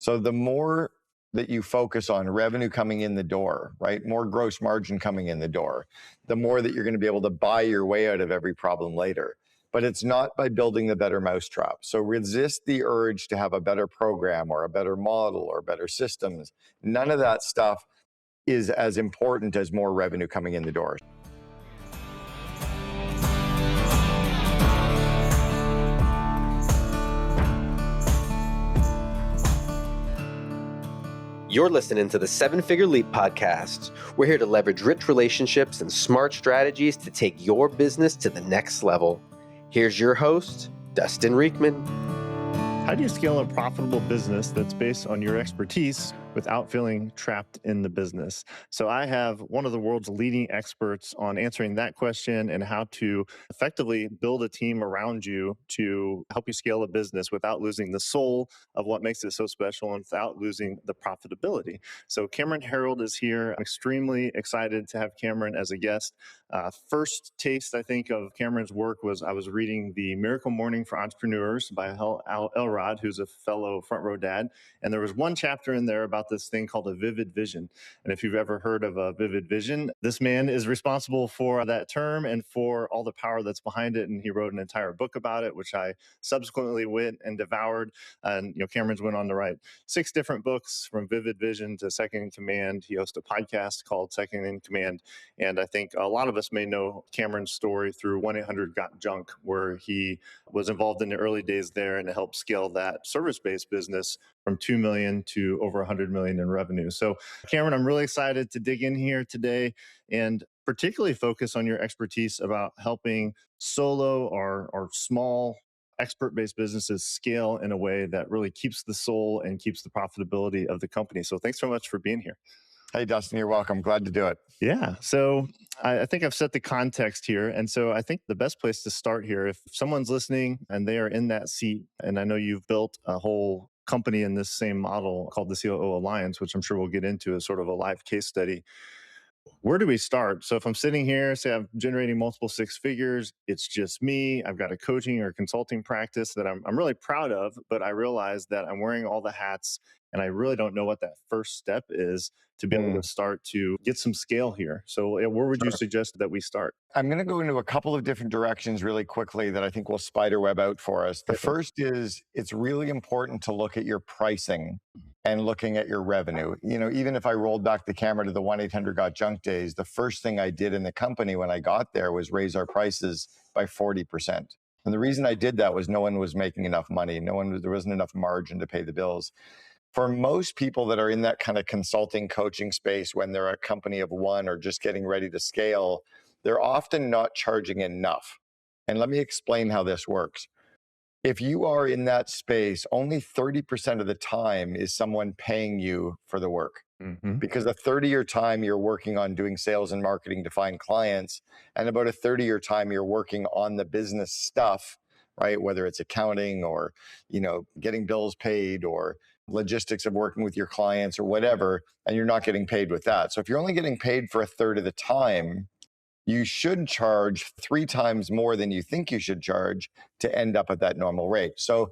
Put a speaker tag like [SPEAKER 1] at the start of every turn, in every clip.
[SPEAKER 1] So the more that you focus on revenue coming in the door, right? More gross margin coming in the door, the more that you're going to be able to buy your way out of every problem later. But it's not by building the better mousetrap. So resist the urge to have a better program or a better model or better systems. None of that stuff is as important as more revenue coming in the door.
[SPEAKER 2] You're listening to the 7-Figure Leap podcast. We're here to leverage rich relationships and smart strategies to take your business to the next level. Here's your host, Dustin Rieckman.
[SPEAKER 3] How do you scale a profitable business that's based on your expertise without feeling trapped in the business? So I have one of the world's leading experts on answering that question and how to effectively build a team around you to help you scale a business without losing the soul of what makes it so special and without losing the profitability. So Cameron Herold is here. I'm extremely excited to have Cameron as a guest. First taste, I think, of Cameron's work was I was reading The Miracle Morning for Entrepreneurs by Al Elrod, who's a fellow front row dad. And there was one chapter in there about this thing called a vivid vision. And if you've ever heard of a vivid vision, this man is responsible for that term and for all the power that's behind it. And he wrote an entire book about it, which I subsequently went and devoured. And Cameron's went on to write 6 different books, from Vivid Vision to Second in Command. He hosts a podcast called Second in Command. And I think a lot of us may know Cameron's story through 1-800-GOT-JUNK, where he was involved in the early days there and helped scale that service-based business from 2 million to over 100 million in revenue. So Cameron, I'm really excited to dig in here today and particularly focus on your expertise about helping solo or small expert-based businesses scale in a way that really keeps the soul and keeps the profitability of the company. So thanks so much for being here.
[SPEAKER 1] Hey, Dustin, you're welcome. Glad to do it.
[SPEAKER 3] Yeah. So I think I've set the context here. And so I think the best place to start here, if someone's listening and they are in that seat, and I know you've built a whole company in this same model called the COO Alliance, which I'm sure we'll get into as sort of a live case study. Where do we start? So if I'm sitting here, say I'm generating multiple 6 figures, it's just me, I've got a coaching or consulting practice that I'm really proud of, but I realize that I'm wearing all the hats and I really don't know what that first step is to be able to start to get some scale here. So where would you suggest that we start?
[SPEAKER 1] I'm going to go into a couple of different directions really quickly that I think will spiderweb out for us. The first is it's really important to look at your pricing and looking at your revenue. Even if I rolled back the camera to the 1-800-GOT-JUNK days, the first thing I did in the company when I got there was raise our prices by 40%. And the reason I did that was no one was making enough money. There wasn't enough margin to pay the bills. For most people that are in that kind of consulting coaching space, when they're a company of one or just getting ready to scale, they're often not charging enough. And let me explain how this works. If you are in that space, only 30% of the time is someone paying you for the work. Because a third of your time you're working on doing sales and marketing to find clients, and about a third of your time you're working on the business stuff, right? Whether it's accounting or, getting bills paid or logistics of working with your clients or whatever, and you're not getting paid with that. So if you're only getting paid for a third of the time, you should charge 3 times more than you think you should charge to end up at that normal rate. So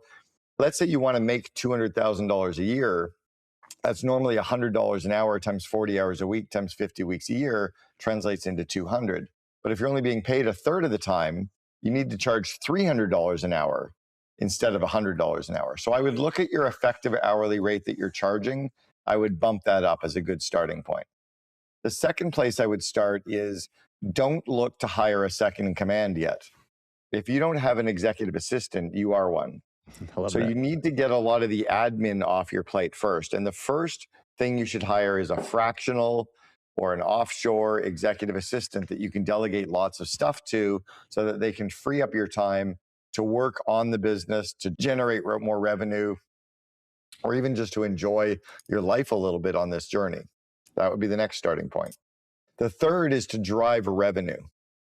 [SPEAKER 1] let's say you want to make $200,000 a year. That's normally $100 an hour times 40 hours a week times 50 weeks a year translates into 200. But if you're only being paid a third of the time, you need to charge $300 an hour instead of $100 an hour. So I would look at your effective hourly rate that you're charging. I would bump that up as a good starting point. The second place I would start is don't look to hire a second in command yet. If you don't have an executive assistant, you are one. So you need to get a lot of the admin off your plate first. And the first thing you should hire is a fractional or an offshore executive assistant that you can delegate lots of stuff to so that they can free up your time to work on the business, to generate more revenue, or even just to enjoy your life a little bit on this journey. That would be the next starting point. The third is to drive revenue,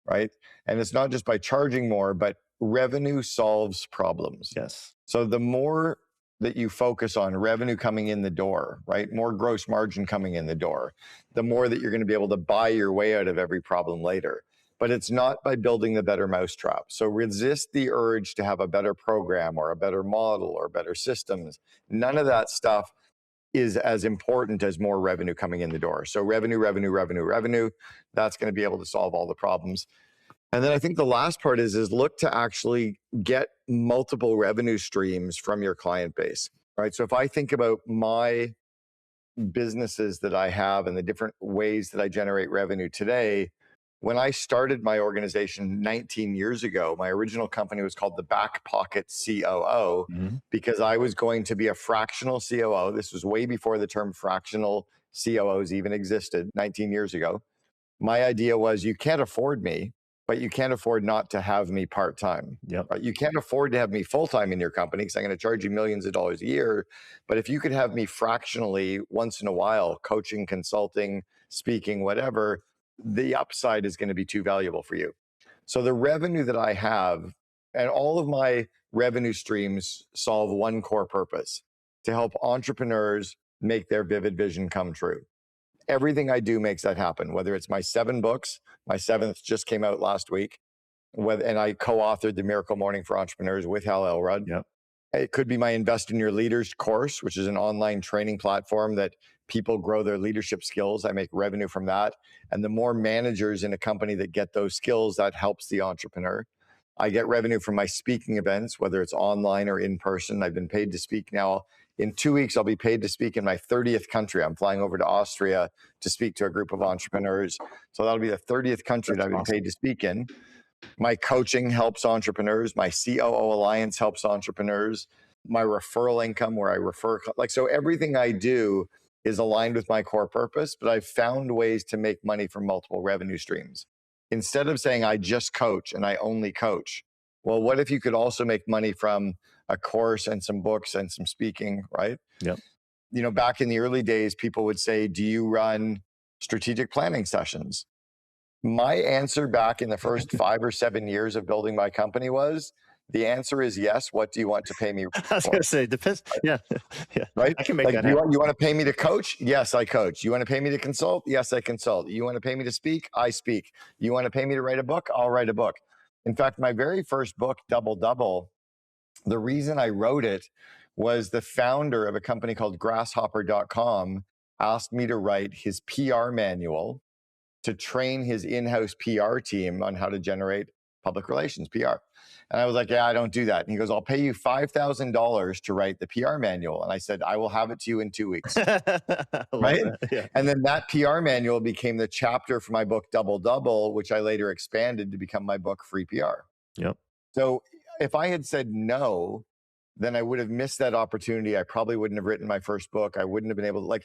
[SPEAKER 1] right? And it's not just by charging more, but revenue solves problems.
[SPEAKER 3] Yes.
[SPEAKER 1] So the more that you focus on revenue coming in the door, right? More gross margin coming in the door, the more that you're going to be able to buy your way out of every problem later. But it's not by building the better mousetrap. So resist the urge to have a better program or a better model or better systems. None of that stuff is as important as more revenue coming in the door. So revenue, that's going to be able to solve all the problems. And then I think the last part is look to actually get multiple revenue streams from your client base, right? So if I think about my businesses that I have and the different ways that I generate revenue today, when I started my organization 19 years ago, my original company was called the Back Pocket COO because I was going to be a fractional COO. This was way before the term fractional COOs even existed 19 years ago. My idea was you can't afford me, but you can't afford not to have me part-time.
[SPEAKER 3] Yep.
[SPEAKER 1] Right? You can't afford to have me full-time in your company because I'm going to charge you millions of dollars a year. But if you could have me fractionally once in a while, coaching, consulting, speaking, whatever, the upside is going to be too valuable for you. So the revenue that I have and all of my revenue streams solve one core purpose: to help entrepreneurs make their vivid vision come true. Everything I do makes that happen, whether it's my 7 books, my 7th just came out last week, and I co-authored The Miracle Morning for Entrepreneurs with Hal Elrod.
[SPEAKER 3] Yep.
[SPEAKER 1] It could be my Invest in Your Leaders course, which is an online training platform that people grow their leadership skills. I make revenue from that. And the more managers in a company that get those skills, that helps the entrepreneur. I get revenue from my speaking events, whether it's online or in person. I've been paid to speak now. In 2 weeks, I'll be paid to speak in my 30th country. I'm flying over to Austria to speak to a group of entrepreneurs. So that'll be the 30th country that I've been paid to speak in. My coaching helps entrepreneurs. My COO Alliance helps entrepreneurs. My referral income, where I refer, so everything I do is aligned with my core purpose, but I've found ways to make money from multiple revenue streams. Instead of saying I just coach and I only coach, well, what if you could also make money from a course and some books and some speaking, right?
[SPEAKER 3] Yep.
[SPEAKER 1] Back in the early days, people would say, do you run strategic planning sessions? My answer back in the first 5 or 7 years of building my company was, the answer is yes. What do you want to pay me
[SPEAKER 3] I was going to say, depends. Yeah. Yeah.
[SPEAKER 1] Right?
[SPEAKER 3] I can make that
[SPEAKER 1] you
[SPEAKER 3] happen.
[SPEAKER 1] want to pay me to coach? Yes, I coach. You want to pay me to consult? Yes, I consult. You want to pay me to speak? I speak. You want to pay me to write a book? I'll write a book. In fact, my very first book, Double Double, the reason I wrote it was the founder of a company called grasshopper.com asked me to write his PR manual to train his in-house PR team on how to generate public relations, PR. And I was like, yeah, I don't do that. And he goes, I'll pay you $5,000 to write the PR manual. And I said, I will have it to you in 2 weeks. Right?
[SPEAKER 3] Yeah.
[SPEAKER 1] And then that PR manual became the chapter for my book, Double Double, which I later expanded to become my book, Free PR.
[SPEAKER 3] Yep.
[SPEAKER 1] So if I had said no, then I would have missed that opportunity. I probably wouldn't have written my first book. I wouldn't have been able to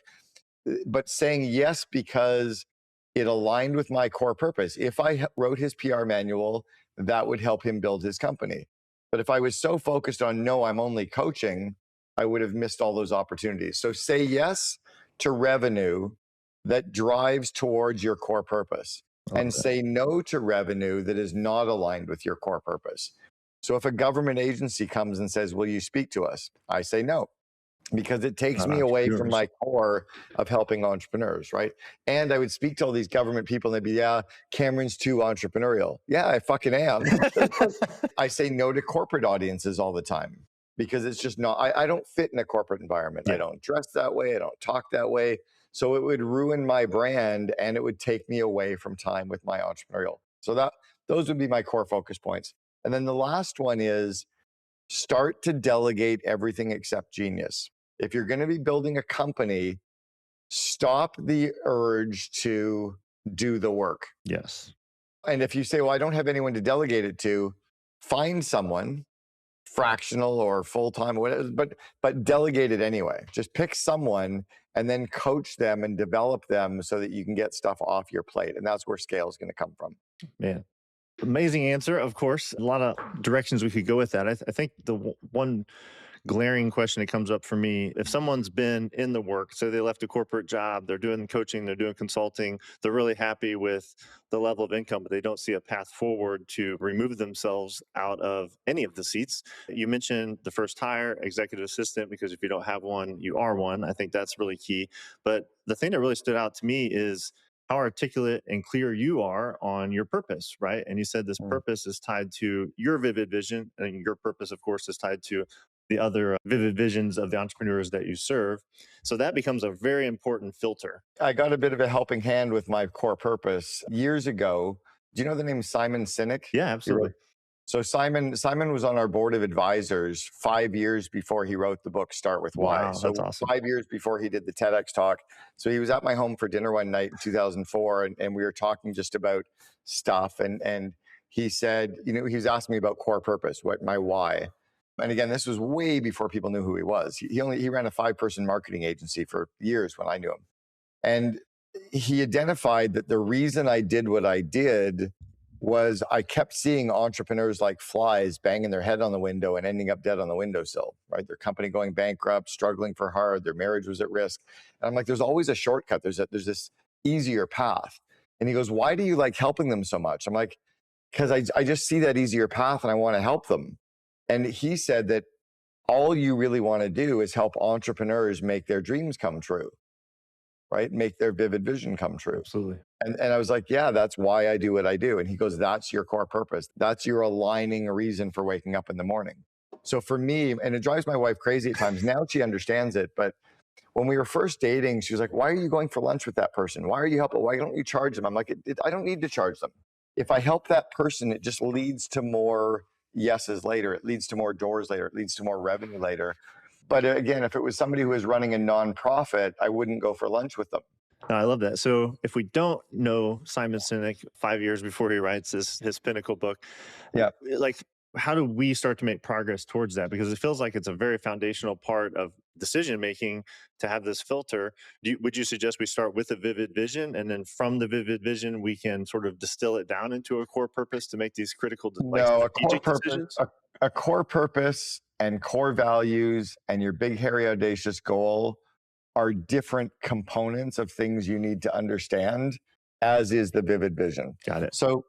[SPEAKER 1] but saying yes because it aligned with my core purpose. If I wrote his PR manual, that would help him build his company. But if I was so focused on, no, I'm only coaching, I would have missed all those opportunities. So say yes to revenue that drives towards your core purpose, and say no to revenue that is not aligned with your core purpose. So if a government agency comes and says, will you speak to us? I say no, because it takes me away from my core of helping entrepreneurs, right? And I would speak to all these government people and they'd be, yeah, Cameron's too entrepreneurial. Yeah, I fucking am. I say no to corporate audiences all the time because it's just not, I don't fit in a corporate environment. Yeah. I don't dress that way. I don't talk that way. So it would ruin my brand and it would take me away from time with my entrepreneurial. So those would be my core focus points. And then the last one is start to delegate everything except genius. If you're going to be building a company, stop the urge to do the work.
[SPEAKER 3] Yes.
[SPEAKER 1] And if you say, well, I don't have anyone to delegate it to, find someone, fractional or full-time or whatever, but delegate it anyway. Just pick someone and then coach them and develop them so that you can get stuff off your plate. And that's where scale is going to come from.
[SPEAKER 3] Man. Amazing answer, of course. A lot of directions we could go with that. I think the one glaring question that comes up for me, if someone's been in the work, so they left a corporate job, they're doing coaching, they're doing consulting, they're really happy with the level of income, but they don't see a path forward to remove themselves out of any of the seats. You mentioned the first hire, executive assistant, because if you don't have one, you are one. I think that's really key. But the thing that really stood out to me is how articulate and clear you are on your purpose, right? And you said this purpose is tied to your vivid vision, and your purpose, of course, is tied to the other vivid visions of the entrepreneurs that you serve. So that becomes a very important filter.
[SPEAKER 1] I got a bit of a helping hand with my core purpose years ago. Do you know the name Simon Sinek?
[SPEAKER 3] Yeah, absolutely.
[SPEAKER 1] So Simon was on our board of advisors 5 years before he wrote the book Start With Why.
[SPEAKER 3] Wow,
[SPEAKER 1] So
[SPEAKER 3] that's awesome.
[SPEAKER 1] 5 years before he did the TEDx talk. So he was at my home for dinner one night in 2004, and we were talking just about stuff. And he said, he was asking me about core purpose, what my why. And again, this was way before people knew who he was. He ran a 5-person marketing agency for years when I knew him. And he identified that the reason I did what I did was I kept seeing entrepreneurs like flies banging their head on the window and ending up dead on the windowsill, right? Their company going bankrupt, struggling for hard, their marriage was at risk. And I'm like, there's always a shortcut. There's this easier path. And he goes, why do you like helping them so much? I'm like, because I just see that easier path and I want to help them. And he said that all you really want to do is help entrepreneurs make their dreams come true, right? Make their vivid vision come true.
[SPEAKER 3] Absolutely.
[SPEAKER 1] And I was like, yeah, that's why I do what I do. And he goes, that's your core purpose. That's your aligning reason for waking up in the morning. So for me, and it drives my wife crazy at times, now she understands it. But when we were first dating, she was like, why are you going for lunch with that person? Why are you helping? Why don't you charge them? I'm like, I don't need to charge them. If I help that person, it just leads to more yeses later. It leads to more doors later. It leads to more revenue later. But again, if it was somebody who was running a nonprofit, I wouldn't go for lunch with them.
[SPEAKER 3] I love that. So if we don't know Simon Sinek 5 years before he writes his pinnacle book,
[SPEAKER 1] yeah,
[SPEAKER 3] like how do we start to make progress towards that? Because it feels like it's a very foundational part of decision making to have this filter. Would you suggest we start with a vivid vision, and then from the vivid vision we can sort of distill it down into a core purpose to make these critical
[SPEAKER 1] a core purpose
[SPEAKER 3] decisions?
[SPEAKER 1] A core purpose and core values and your big hairy audacious goal are different components of things you need to understand, as is the vivid vision.
[SPEAKER 3] Got it.
[SPEAKER 1] So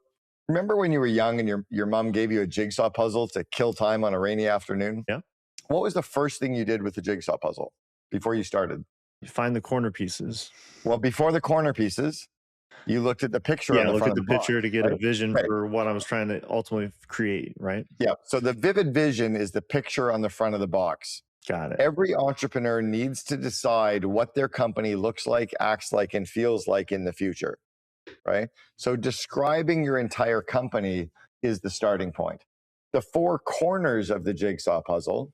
[SPEAKER 1] remember when you were young and your mom gave you a jigsaw puzzle to kill time on a rainy afternoon?
[SPEAKER 3] Yeah.
[SPEAKER 1] What was the first thing you did with the jigsaw puzzle before you started?
[SPEAKER 3] You find the corner pieces.
[SPEAKER 1] Well, before the corner pieces, you looked at the picture on the front of the box,
[SPEAKER 3] picture to get
[SPEAKER 1] right?
[SPEAKER 3] a vision
[SPEAKER 1] Right.
[SPEAKER 3] for what I was trying to ultimately create, right?
[SPEAKER 1] Yeah. So the vivid vision is the picture on the front of the box.
[SPEAKER 3] Got it.
[SPEAKER 1] Every entrepreneur needs to decide what their company looks like, acts like, and feels like in the future, right? So describing your entire company is the starting point. The 4 corners of the jigsaw puzzle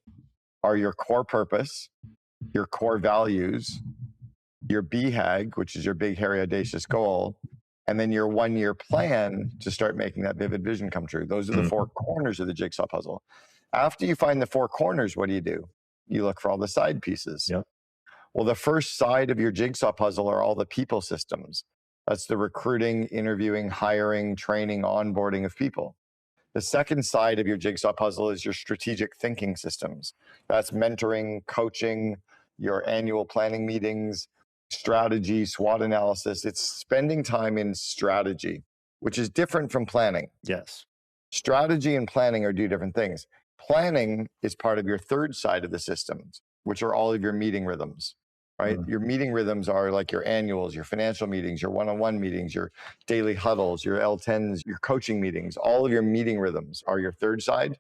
[SPEAKER 1] are your core purpose, your core values, your BHAG, which is your big, hairy, audacious goal, and then your 1-year plan to start making that vivid vision come true. Those are the 4 corners of the jigsaw puzzle. After you find the 4 corners, what do? You look for all the side pieces.
[SPEAKER 3] Yep.
[SPEAKER 1] Well, the first side of your jigsaw puzzle are all the people systems. That's the recruiting, interviewing, hiring, training, onboarding of people. The second side of your jigsaw puzzle is your strategic thinking systems. That's mentoring, coaching, your annual planning meetings, strategy, SWOT analysis. It's spending time in strategy, which is different from planning.
[SPEAKER 3] Yes.
[SPEAKER 1] Strategy and planning are 2 different things. Planning is part of your third side of the systems, which are all of your meeting rhythms, right? Your meeting rhythms are like your annuals, your financial meetings, your one-on-one meetings, your daily huddles, your L10s, your coaching meetings. All of your meeting rhythms are your third side.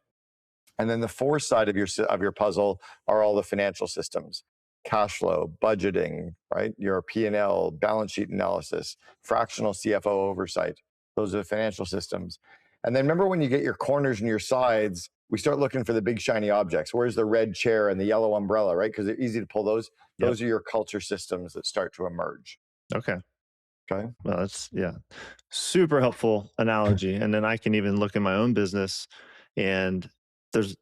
[SPEAKER 1] And then the fourth side of your puzzle are all the financial systems: cash flow, budgeting, right? Your P&L, balance sheet analysis, fractional CFO oversight. Those are the financial systems. And then remember, when you get your corners and your sides, we start looking for the big shiny objects. Where's the red chair and the yellow umbrella, right? Because they're easy to pull those.
[SPEAKER 3] Yep.
[SPEAKER 1] Those are your culture systems that start to emerge.
[SPEAKER 3] Okay.
[SPEAKER 1] Okay.
[SPEAKER 3] Well, that's super helpful analogy. And then I can even look in my own business, and there's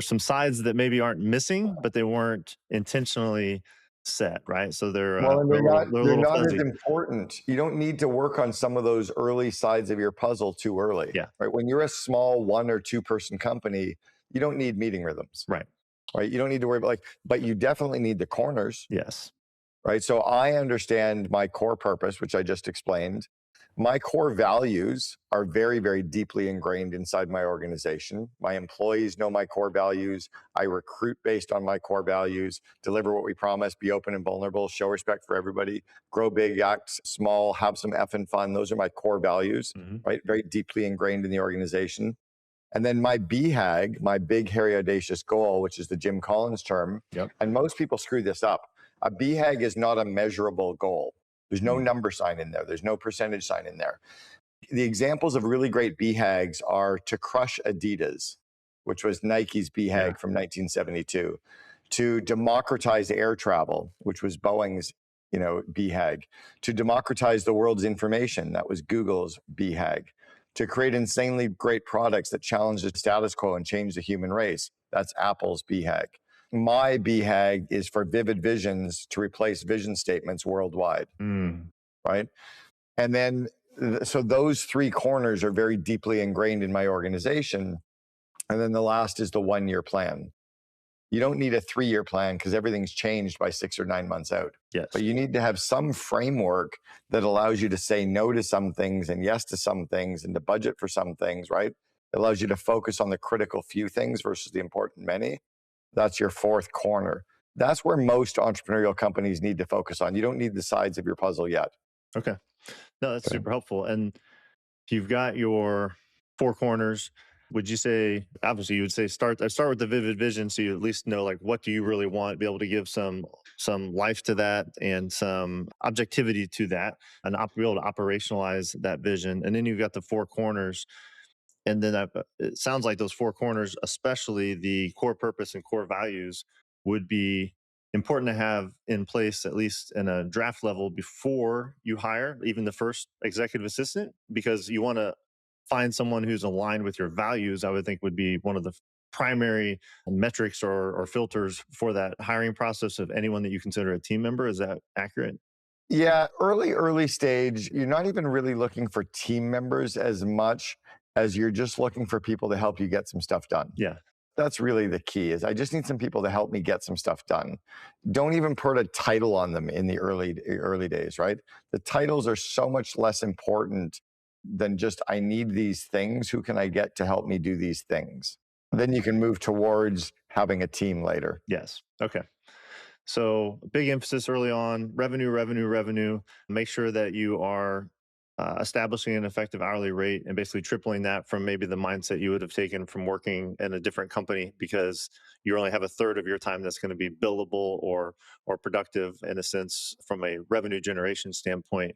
[SPEAKER 3] some sides that maybe aren't missing, but they weren't intentionally set, right? So they're
[SPEAKER 1] not as important. You don't need to work on some of those early sides of your puzzle too early.
[SPEAKER 3] Yeah.
[SPEAKER 1] Right. When you're a small 1 or 2 person company, you don't need meeting rhythms.
[SPEAKER 3] Right.
[SPEAKER 1] Right. You don't need to worry about but you definitely need the corners.
[SPEAKER 3] Yes.
[SPEAKER 1] Right. So I understand my core purpose, which I just explained. My core values are very, very deeply ingrained inside my organization. My employees know my core values. I recruit based on my core values: deliver what we promise, be open and vulnerable, show respect for everybody, grow big, act small, have some effing fun. Those are my core values, right? Very deeply ingrained in the organization. And then my BHAG, my big, hairy, audacious goal, which is the Jim Collins term, and most people screw this up. A BHAG is not a measurable goal. There's no number sign in there. There's no percentage sign in there. The examples of really great BHAGs are to crush Adidas, which was Nike's BHAG from 1972, to democratize air travel, which was Boeing's BHAG, to democratize the world's information, that was Google's BHAG, to create insanely great products that challenge the status quo and change the human race, that's Apple's BHAG. My BHAG is for vivid visions to replace vision statements worldwide, right? And then, so those three corners are very deeply ingrained in my organization. And then the last is the 1-year plan. You don't need a 3-year plan because everything's changed by 6 or 9 months out.
[SPEAKER 3] Yes.
[SPEAKER 1] But you need to have some framework that allows you to say no to some things and yes to some things and to budget for some things, right? It allows you to focus on the critical few things versus the important many. That's your fourth corner. That's where most entrepreneurial companies need to focus on. You don't need the sides of your puzzle yet.
[SPEAKER 3] Okay. No, that's super helpful. And if you've got your 4 corners, would you say, obviously you would say start with the vivid vision, so you at least know like what do you really want, be able to give some life to that and some objectivity to that, and be able to operationalize that vision. And then you've got the 4 corners. And then it sounds like those 4 corners, especially the core purpose and core values, would be important to have in place, at least in a draft level, before you hire even the first executive assistant, because you want to find someone who's aligned with your values. I would think would be one of the primary metrics or filters for that hiring process of anyone that you consider a team member. Is that accurate?
[SPEAKER 1] Yeah, early stage, you're not even really looking for team members as much as you're just looking for people to help you get some stuff done.
[SPEAKER 3] Yeah.
[SPEAKER 1] That's really the key, is I just need some people to help me get some stuff done. Don't even put a title on them in the early days, right? The titles are so much less important than just, I need these things. Who can I get to help me do these things? Then you can move towards having a team later.
[SPEAKER 3] Yes. Okay. So big emphasis early on, revenue. Make sure that you are establishing an effective hourly rate and basically tripling that from maybe the mindset you would have taken from working in a different company, because you only have a third of your time that's going to be billable or productive in a sense from a revenue generation standpoint.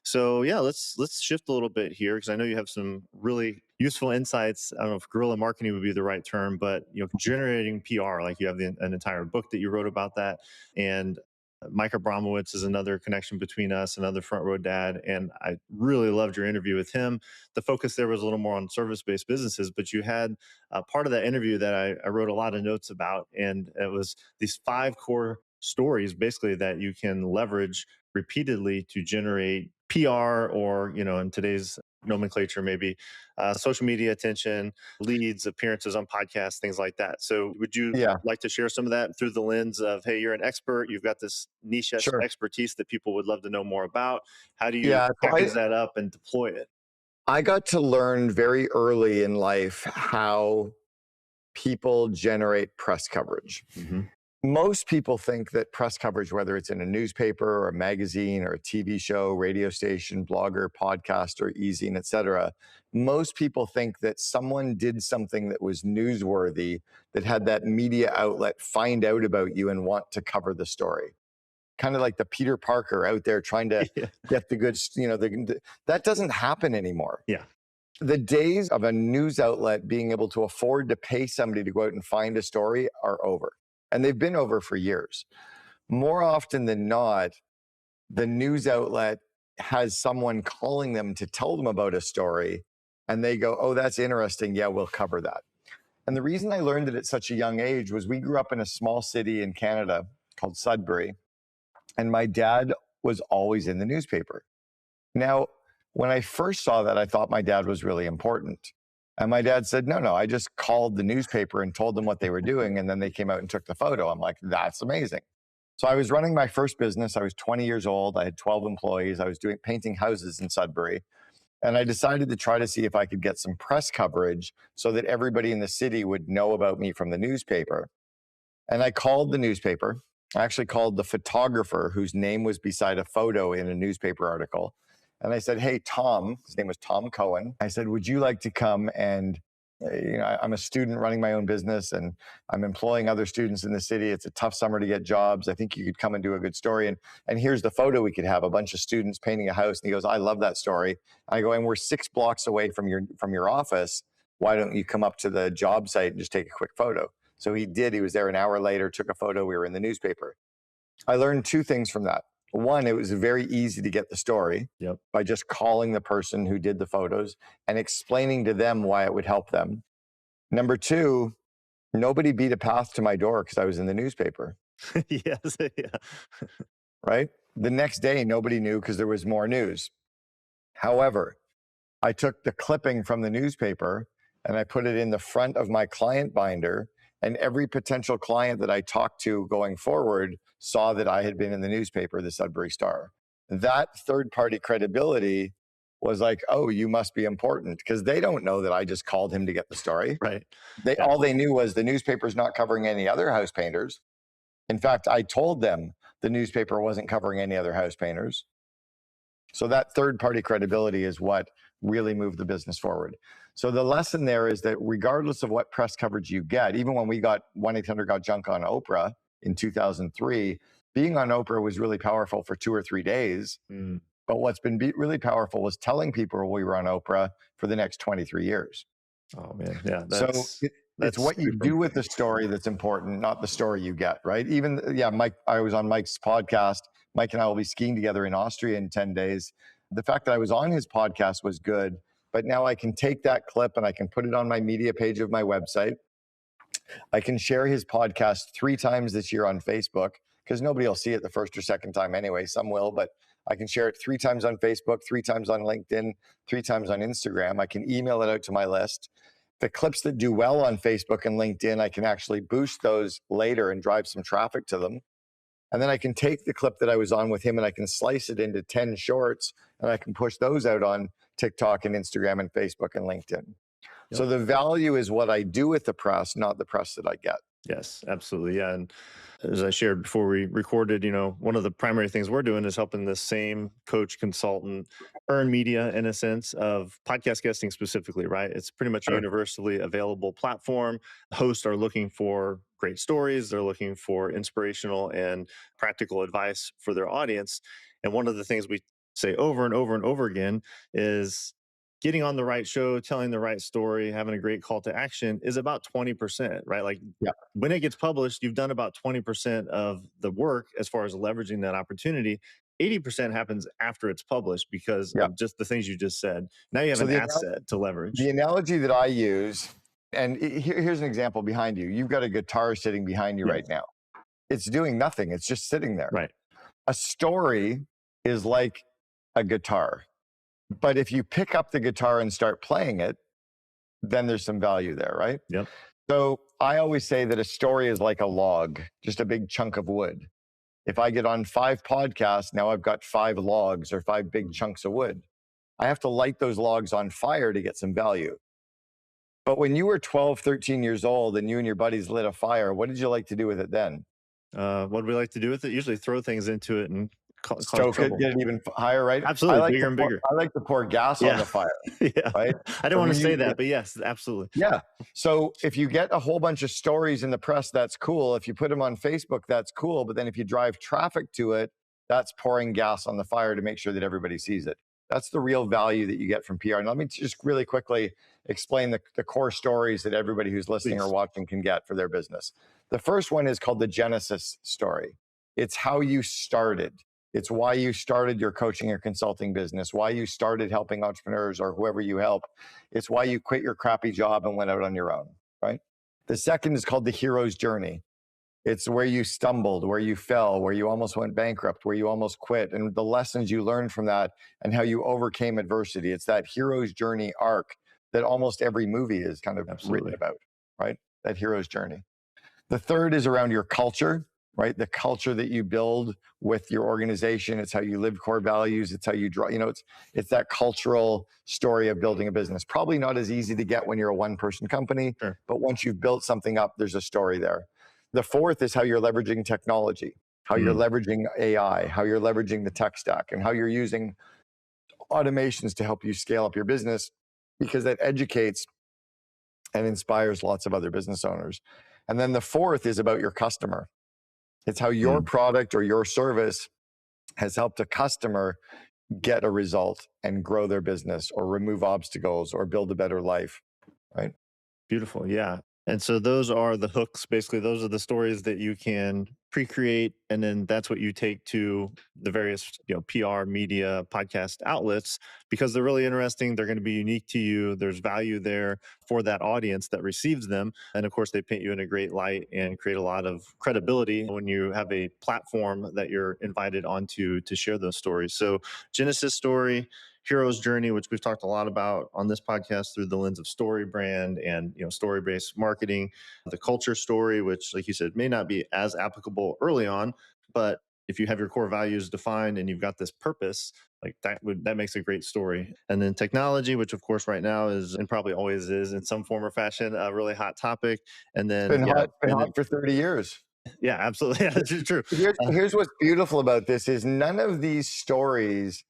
[SPEAKER 3] So yeah, let's shift a little bit here, because I know you have some really useful insights. I don't know if guerrilla marketing would be the right term, but generating PR, like you have an entire book that you wrote about that. And Mike Abramowitz is another connection between us, another front row dad. And I really loved your interview with him. The focus there was a little more on service-based businesses, but you had part of that interview that I wrote a lot of notes about. And it was these 5 core stories basically that you can leverage repeatedly to generate PR, or, in today's nomenclature, maybe social media attention, leads, appearances on podcasts, things like that. So would you like to share some of that through the lens of, hey, you're an expert, you've got this niche expertise that people would love to know more about. How do you package that up and deploy it?
[SPEAKER 1] I got to learn very early in life how people generate press coverage. Mm-hmm. Most people think that press coverage, whether it's in a newspaper or a magazine or a TV show, radio station, blogger, podcaster, e-zine, etc., most people think that someone did something that was newsworthy, that had that media outlet find out about you and want to cover the story. Kind of like the Peter Parker out there trying to get the good, that doesn't happen anymore.
[SPEAKER 3] Yeah.
[SPEAKER 1] The days of a news outlet being able to afford to pay somebody to go out and find a story are over. And they've been over for years. More often than not, the news outlet has someone calling them to tell them about a story, and they go, oh, that's interesting. Yeah, we'll cover that. And the reason I learned it at such a young age was we grew up in a small city in Canada called Sudbury, and my dad was always in the newspaper. Now, when I first saw that, I thought my dad was really important. And my dad said, no, I just called the newspaper and told them what they were doing. And then they came out and took the photo. I'm like, that's amazing. So I was running my first business. I was 20 years old. I had 12 employees. I was painting houses in Sudbury. And I decided to try to see if I could get some press coverage so that everybody in the city would know about me from the newspaper. And I called the newspaper. I actually called the photographer whose name was beside a photo in a newspaper article. And I said, hey, Tom, his name was Tom Cohen. I said, would you like to come and I'm a student running my own business and I'm employing other students in the city. It's a tough summer to get jobs. I think you could come and do a good story. And here's the photo we could have, a bunch of students painting a house. And he goes, I love that story. I go, and we're 6 blocks away from your office. Why don't you come up to the job site and just take a quick photo? So he did. He was there an hour later, took a photo. We were in the newspaper. I learned 2 things from that. One, it was very easy to get the story by just calling the person who did the photos and explaining to them why it would help them. Number 2, nobody beat a path to my door because I was in the newspaper.
[SPEAKER 3] Yes. Yeah.
[SPEAKER 1] Right? The next day, nobody knew because there was more news. However, I took the clipping from the newspaper and I put it in the front of my client binder. And every potential client that I talked to going forward saw that I had been in the newspaper, the Sudbury Star. That third-party credibility was like, oh, you must be important, because they don't know that I just called him to get the story.
[SPEAKER 3] Right.
[SPEAKER 1] All they knew was the newspaper's not covering any other house painters. In fact, I told them the newspaper wasn't covering any other house painters. So that third-party credibility is what really moved the business forward. So the lesson there is that regardless of what press coverage you get, even when we got 1-800-GOT-JUNK on Oprah in 2003, being on Oprah was really powerful for 2 or 3 days. But what's been really powerful was telling people we were on Oprah for the next 23 years.
[SPEAKER 3] Oh, man. Yeah.
[SPEAKER 1] It's what you do with the story that's important, not the story you get, right? Mike, I was on Mike's podcast. Mike and I will be skiing together in Austria in 10 days. The fact that I was on his podcast was good, but now I can take that clip and I can put it on my media page of my website. I can share his podcast 3 times this year on Facebook, because nobody will see it the first or second time anyway. Some will, but I can share it 3 times on Facebook, 3 times on LinkedIn, 3 times on Instagram. I can email it out to my list. The clips that do well on Facebook and LinkedIn, I can actually boost those later and drive some traffic to them. And then I can take the clip that I was on with him and I can slice it into 10 shorts and I can push those out on TikTok and Instagram and Facebook and LinkedIn. So the value is what I do with the press, not the press that I get.
[SPEAKER 3] Yes, absolutely. Yeah. And as I shared before we recorded, one of the primary things we're doing is helping the same coach consultant earn media in a sense of podcast guesting specifically, right? It's pretty much a universally available platform. Hosts are looking for great stories. They're looking for inspirational and practical advice for their audience. And one of the things we say over and over and over again is getting on the right show, telling the right story, having a great call to action is about 20%, right? Like when it gets published, you've done about 20% of the work as far as leveraging that opportunity. 80% happens after it's published because of just the things you just said. Now you have an asset to leverage.
[SPEAKER 1] The analogy that I use, and here's an example behind you. You've got a guitar sitting behind you right now. It's doing nothing. It's just sitting there.
[SPEAKER 3] Right.
[SPEAKER 1] A story is like a guitar. But if you pick up the guitar and start playing it, then there's some value there, right?
[SPEAKER 3] Yep.
[SPEAKER 1] So I always say that a story is like a log, just a big chunk of wood. If I get on 5 podcasts, now I've got 5 logs or 5 big chunks of wood. I have to light those logs on fire to get some value. But when you were 12, 13 years old and you and your buddies lit a fire, what did you like to do with it then?
[SPEAKER 3] What do we like to do with it? Usually throw things into it and
[SPEAKER 1] stoke it, get it even higher, right?
[SPEAKER 3] Absolutely, bigger and bigger.
[SPEAKER 1] I like to pour gas on the fire, right?
[SPEAKER 3] I didn't want to say that, but yes, absolutely.
[SPEAKER 1] Yeah. So if you get a whole bunch of stories in the press, that's cool. If you put them on Facebook, that's cool. But then if you drive traffic to it, that's pouring gas on the fire to make sure that everybody sees it. That's the real value that you get from PR. And let me just really quickly explain the core stories that everybody who's listening or watching can get for their business. The first one is called the Genesis story. It's how you started. It's why you started your coaching or consulting business, why you started helping entrepreneurs or whoever you help. It's why you quit your crappy job and went out on your own, right? The second is called the hero's journey. It's where you stumbled, where you fell, where you almost went bankrupt, where you almost quit, and the lessons you learned from that and how you overcame adversity. It's that hero's journey arc that almost every movie is kind of written about, right? That hero's journey. The third is around your culture, right? The culture that you build with your organization. It's how you live core values. It's how you draw, it's that cultural story of building a business. Probably not as easy to get when you're a one-person company, but once you've built something up, there's a story there. The fourth is how you're leveraging technology, how you're leveraging AI, how you're leveraging the tech stack, and how you're using automations to help you scale up your business, because that educates and inspires lots of other business owners. And then the fourth is about your customer. It's how your product or your service has helped a customer get a result and grow their business or remove obstacles or build a better life, right?
[SPEAKER 3] Beautiful. Yeah. And so those are the hooks. Basically, those are the stories that you can pre-create, and then that's what you take to the various, PR, media, podcast outlets, because they're really interesting. They're going to be unique to you. There's value there for that audience that receives them, and of course, they paint you in a great light and create a lot of credibility when you have a platform that you're invited onto to share those stories. So, Genesis story, hero's journey, which we've talked a lot about on this podcast through the lens of story brand and story-based marketing, the culture story, which, like you said, may not be as applicable early on, but if you have your core values defined and you've got this purpose, like that makes a great story. And then technology, which of course right now is, and probably always is in some form or fashion, a really hot topic. And then
[SPEAKER 1] Been hot for 30 years.
[SPEAKER 3] Yeah, absolutely. Yeah, that's true.
[SPEAKER 1] Here's what's beautiful about this is none of these stories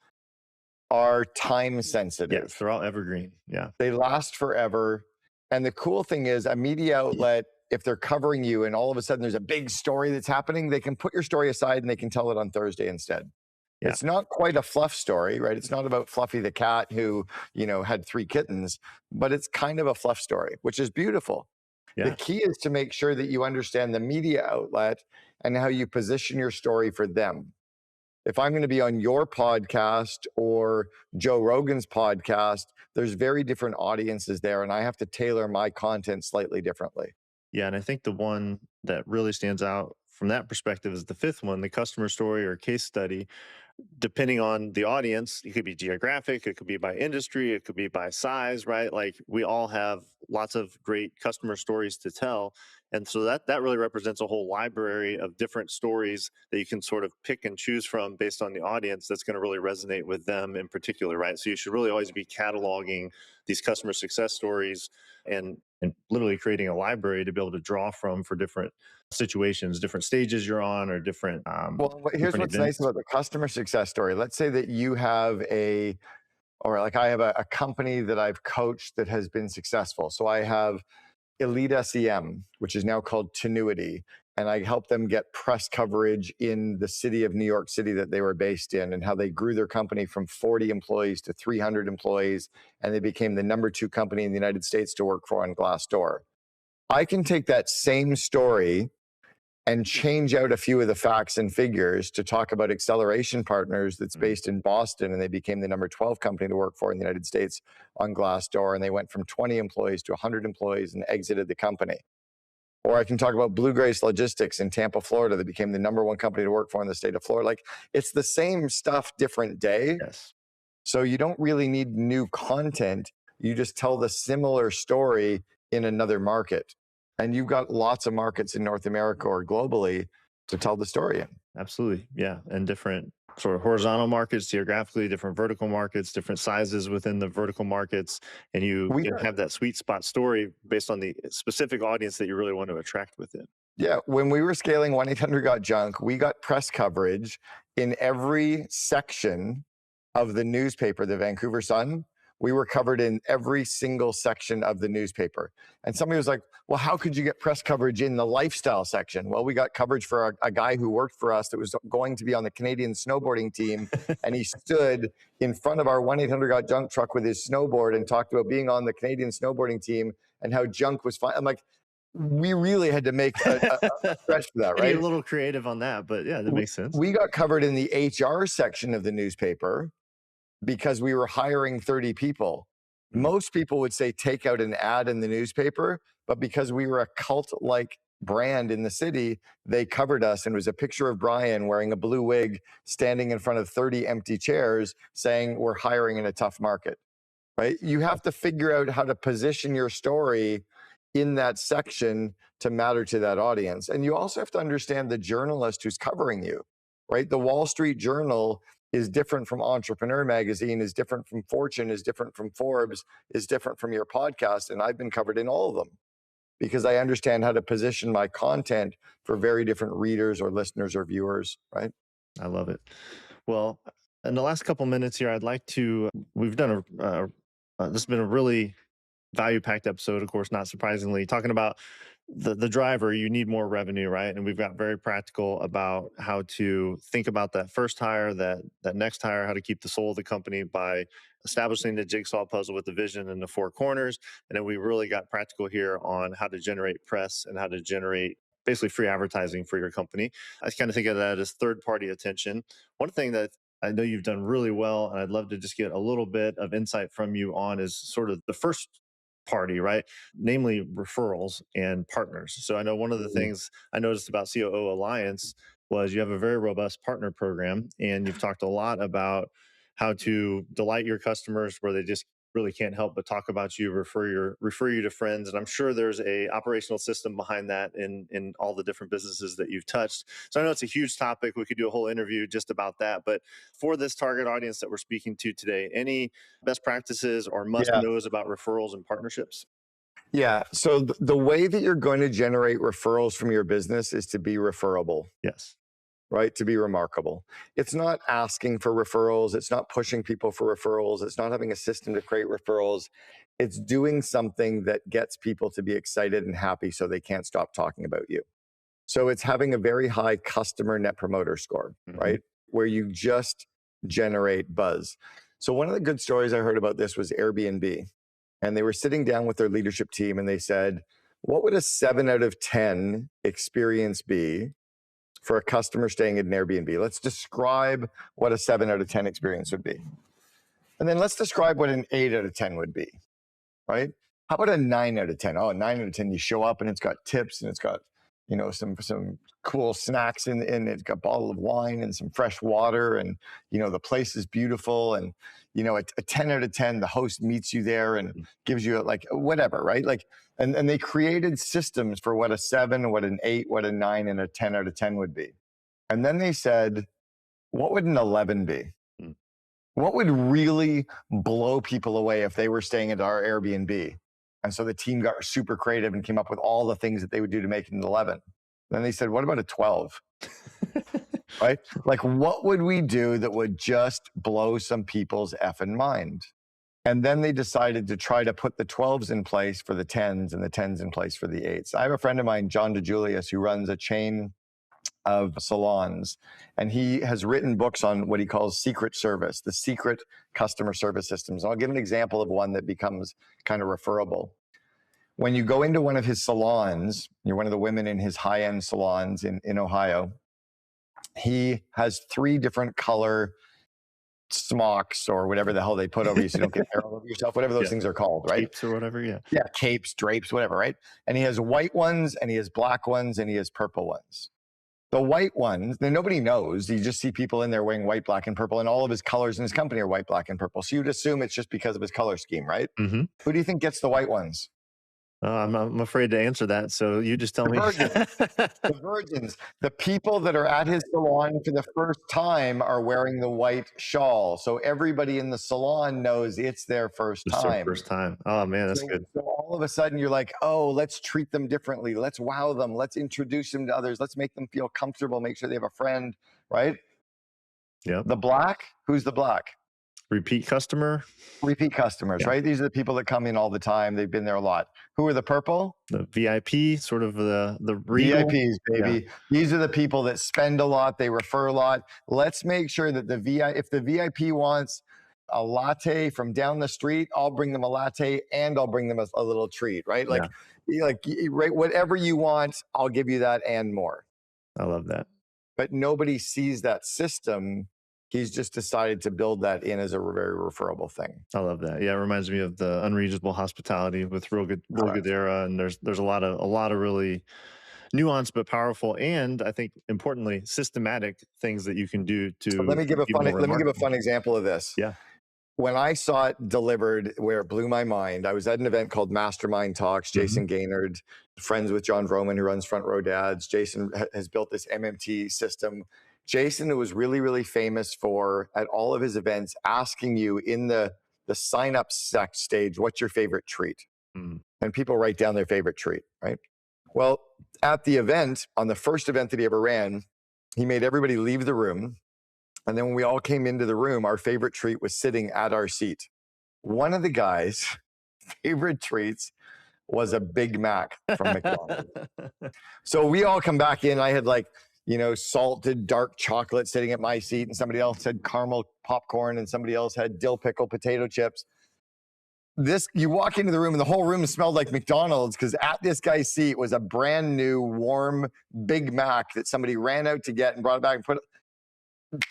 [SPEAKER 1] are time sensitive.
[SPEAKER 3] Yes, they're all evergreen. Yeah.
[SPEAKER 1] They last forever. And the cool thing is a media outlet, if they're covering you and all of a sudden there's a big story that's happening, they can put your story aside and they can tell it on Thursday instead. Yeah. It's not quite a fluff story, right? It's not about Fluffy the cat who, had 3 kittens, but it's kind of a fluff story, which is beautiful. Yeah. The key is to make sure that you understand the media outlet and how you position your story for them. If I'm going to be on your podcast or Joe Rogan's podcast, there's very different audiences there, and I have to tailor my content slightly differently.
[SPEAKER 3] Yeah, and I think the one that really stands out from that perspective is the fifth one, the customer story or case study. Depending on the audience, it could be geographic, it could be by industry, it could be by size, right? Like we all have lots of great customer stories to tell. And so that really represents a whole library of different stories that you can sort of pick and choose from based on the audience that's going to really resonate with them in particular, right? So you should really always be cataloging these customer success stories and literally creating a library to be able to draw from for different situations, different stages you're on, or different
[SPEAKER 1] well, here's what's nice about the customer success story. Let's say that you have I have a company that I've coached that has been successful. So I have Elite SEM, which is now called Tenuity, and I helped them get press coverage in the city of New York City that they were based in, and how they grew their company from 40 employees to 300 employees, and they became the number 2 company in the United States to work for on Glassdoor. I can take that same story and change out a few of the facts and figures to talk about Acceleration Partners that's based in Boston, and they became the number 12 company to work for in the United States on Glassdoor, and they went from 20 employees to 100 employees and exited the company. Or I can talk about Blue Grace Logistics in Tampa, Florida, that became the number 1 company to work for in the state of Florida. Like, it's the same stuff, different day.
[SPEAKER 3] Yes.
[SPEAKER 1] So you don't really need new content. You just tell the similar story in another market. And you've got lots of markets in North America or globally to tell the story in.
[SPEAKER 3] Absolutely. Yeah. And different sort of horizontal markets, geographically, different vertical markets, different sizes within the vertical markets. And you can have that sweet spot story based on the specific audience that you really want to attract with it.
[SPEAKER 1] Yeah. When we were scaling 1-800-GOT-JUNK, we got press coverage in every section of the newspaper, the Vancouver Sun. We were covered in every single section of the newspaper. And somebody was like, well, how could you get press coverage in the lifestyle section? Well, we got coverage for a guy who worked for us that was going to be on the Canadian snowboarding team. And he stood in front of our 1-800-GOT-JUNK truck with his snowboard and talked about being on the Canadian snowboarding team and how junk was fine. I'm like, we really had to make a stretch for that, right?
[SPEAKER 3] You're a little creative on that, but yeah, that makes sense.
[SPEAKER 1] We got covered in the HR section of the newspaper because we were hiring 30 people. Most people would say take out an ad in the newspaper, but because we were a cult-like brand in the city, they covered us, and it was a picture of Brian wearing a blue wig standing in front of 30 empty chairs saying we're hiring in a tough market, right? You have to figure out how to position your story in that section to matter to that audience. And you also have to understand the journalist who's covering you, right? The Wall Street Journal is different from Entrepreneur Magazine, is different from Fortune, is different from Forbes, is different from your podcast. And I've been covered in all of them because I understand how to position my content for very different readers or listeners or viewers, right?
[SPEAKER 3] I love it. Well, in the last couple minutes here, I'd like to, we've done this has been a really value-packed episode, of course, not surprisingly, talking about the driver. You need more revenue, right? And we've got very practical about how to think about that first hire, that next hire, how to keep the soul of the company by establishing the jigsaw puzzle with the vision and the four corners. And then we really got practical here on how to generate press and how to generate basically free advertising for your company. I kind of think of that as third-party attention. One thing that I know you've done really well, and I'd love to just get a little bit of insight from you on, is sort of the first party, right? Namely referrals and partners. So I know one of the things I noticed about COO Alliance was you have a very robust partner program, and you've talked a lot about how to delight your customers where they just really can't help but talk about you, refer you to friends. And I'm sure there's a operational system behind that in all the different businesses that you've touched. So I know it's a huge topic. We could do a whole interview just about that. But for this target audience that we're speaking to today, any best practices or must
[SPEAKER 1] Yeah.
[SPEAKER 3] knows about referrals and partnerships?
[SPEAKER 1] Yeah. So the way that you're going to generate referrals from your business is to be referable.
[SPEAKER 3] Yes.
[SPEAKER 1] Right? To be remarkable. It's not asking for referrals. It's not pushing people for referrals. It's not having a system to create referrals. It's doing something that gets people to be excited and happy so they can't stop talking about you. So it's having a very high customer net promoter score, right? Where you just generate buzz. So one of the good stories I heard about this was Airbnb. And they were sitting down with their leadership team and they said, what would a 7 out of 10 experience be for a customer staying at an Airbnb? Let's describe what a 7 out of 10 experience would be. And then let's describe what an 8 out of 10 would be, right? How about a 9 out of 10? Oh, a 9 out of 10, you show up and it's got tips and it's got, you know, some cool snacks in it. It's got a bottle of wine and some fresh water, and, you know, the place is beautiful. And, you know, a 10 out of 10, the host meets you there and gives you like whatever, right? Like, and they created systems for what a 7, what an 8, what a 9, and a 10 out of 10 would be. And then they said, what would an 11 be? What would really blow people away if they were staying at our Airbnb? And so the team got super creative and came up with all the things that they would do to make it an 11. Then they said, what about a 12? Right? Like, what would we do that would just blow some people's effing mind? And then they decided to try to put the 12s in place for the 10s and the 10s in place for the 8s. I have a friend of mine, John DiJulius, who runs a chain of salons, and he has written books on what he calls secret service, the secret customer service systems. I'll give an example of one that becomes kind of referable. When you go into one of his salons, you're one of the women in his high-end salons in Ohio, he has 3 different color smocks or whatever the hell they put over you so you don't get hair all over yourself, whatever those things are called, right?
[SPEAKER 3] Capes or whatever, yeah.
[SPEAKER 1] Yeah, capes, drapes, whatever, right? And he has white ones, and he has black ones, and he has purple ones. The white ones, then nobody knows. You just see people in there wearing white, black, and purple, and all of his colors in his company are white, black, and purple. So you'd assume it's just because of his color scheme, right? Who do you think gets the white ones?
[SPEAKER 3] I'm afraid to answer that, so you just tell me.
[SPEAKER 1] The virgins, the people that are at his salon for the first time are wearing the white shawl. So everybody in the salon knows it's their first time.
[SPEAKER 3] First time. Oh man, that's good.
[SPEAKER 1] So all of a sudden you're like, oh, let's treat them differently. Let's wow them. Let's introduce them to others. Let's make them feel comfortable. Make sure they have a friend, right?
[SPEAKER 3] Yeah.
[SPEAKER 1] The black, who's the black?
[SPEAKER 3] Repeat customers,
[SPEAKER 1] right? These are the people that come in all the time. They've been there a lot. Who are the purple?
[SPEAKER 3] The VIP, sort of the regal.
[SPEAKER 1] VIPs, baby. Yeah. These are the people that spend a lot. They refer a lot. Let's make sure that if the VIP wants a latte from down the street, I'll bring them a latte and I'll bring them a little treat, right? Like right, whatever you want, I'll give you that and more.
[SPEAKER 3] I love that.
[SPEAKER 1] But nobody sees that system. He's just decided to build that in as a very referable thing.
[SPEAKER 3] I love that. Yeah, it reminds me of the unreasonable hospitality with real good era. And there's a lot of really nuanced but powerful, and I think importantly systematic things that you can do to. So
[SPEAKER 1] let me give a fun example of this.
[SPEAKER 3] Yeah.
[SPEAKER 1] When I saw it delivered, where it blew my mind, I was at an event called Mastermind Talks. Jason Gaynor, friends with John Vroman, who runs Front Row Dads. Jason has built this MMT system. Jason was really, really famous for, at all of his events, asking you in the sign-up stage, what's your favorite treat? And people write down their favorite treat, right? Well, at the event, on the first event that he ever ran, he made everybody leave the room. And then when we all came into the room, our favorite treat was sitting at our seat. One of the guys favorite treats was a Big Mac from McDonald's. So we all come back in. I had like, salted dark chocolate sitting at my seat, and somebody else had caramel popcorn, and somebody else had dill pickle potato chips. You walk into the room and the whole room smelled like McDonald's, because at this guy's seat was a brand new warm Big Mac that somebody ran out to get and brought it back and put it.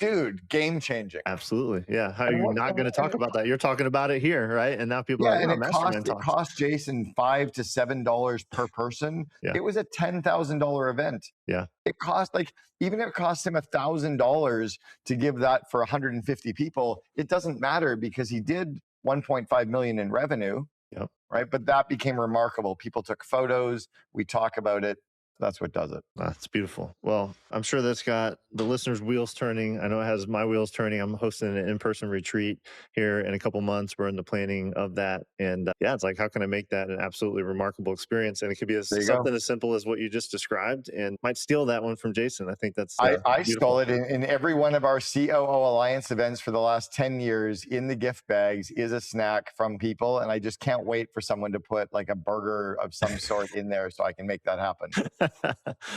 [SPEAKER 1] Dude, game changing.
[SPEAKER 3] Absolutely. Yeah. How are you not going to talk about that? You're talking about it here, right? And now people are like,
[SPEAKER 1] and it cost Jason $5 to $7 per person.
[SPEAKER 3] Yeah.
[SPEAKER 1] It was a $10,000 event.
[SPEAKER 3] Yeah.
[SPEAKER 1] It cost even if it cost him $1,000 to give that for 150 people, it doesn't matter, because he did 1.5 million in revenue.
[SPEAKER 3] Yep.
[SPEAKER 1] Right. But that became remarkable. People took photos. We talk about it. That's what does it.
[SPEAKER 3] That's beautiful. Well, I'm sure that's got the listeners' wheels turning. I know it has my wheels turning. I'm hosting an in-person retreat here in a couple months. We're in the planning of that. And it's like, how can I make that an absolutely remarkable experience? And it could be something as simple as what you just described, and might steal that one from Jason. I think that's
[SPEAKER 1] I stole it in every one of our COO Alliance events for the last 10 years. In the gift bags is a snack from people. And I just can't wait for someone to put like a burger of some sort in there so I can make that happen.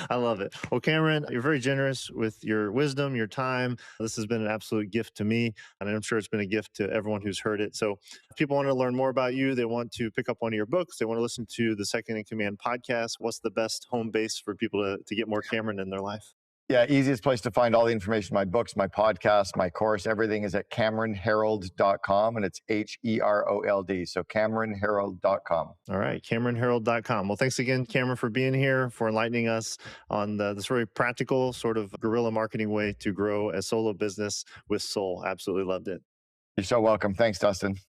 [SPEAKER 3] I love it. Well, Cameron, you're very generous with your wisdom, your time. This has been an absolute gift to me, and I'm sure it's been a gift to everyone who's heard it. So if people want to learn more about you, they want to pick up one of your books, they want to listen to the Second in Command podcast, what's the best home base for people to get more Cameron in their life?
[SPEAKER 1] Yeah, easiest place to find all the information, my books, my podcast, my course, everything is at CameronHerold.com, and it's HEROLD. So CameronHerold.com.
[SPEAKER 3] All right, CameronHerold.com. Well, thanks again, Cameron, for being here, for enlightening us on this very practical sort of guerrilla marketing way to grow a solo business with soul. Absolutely loved it.
[SPEAKER 1] You're so welcome. Thanks, Dustin.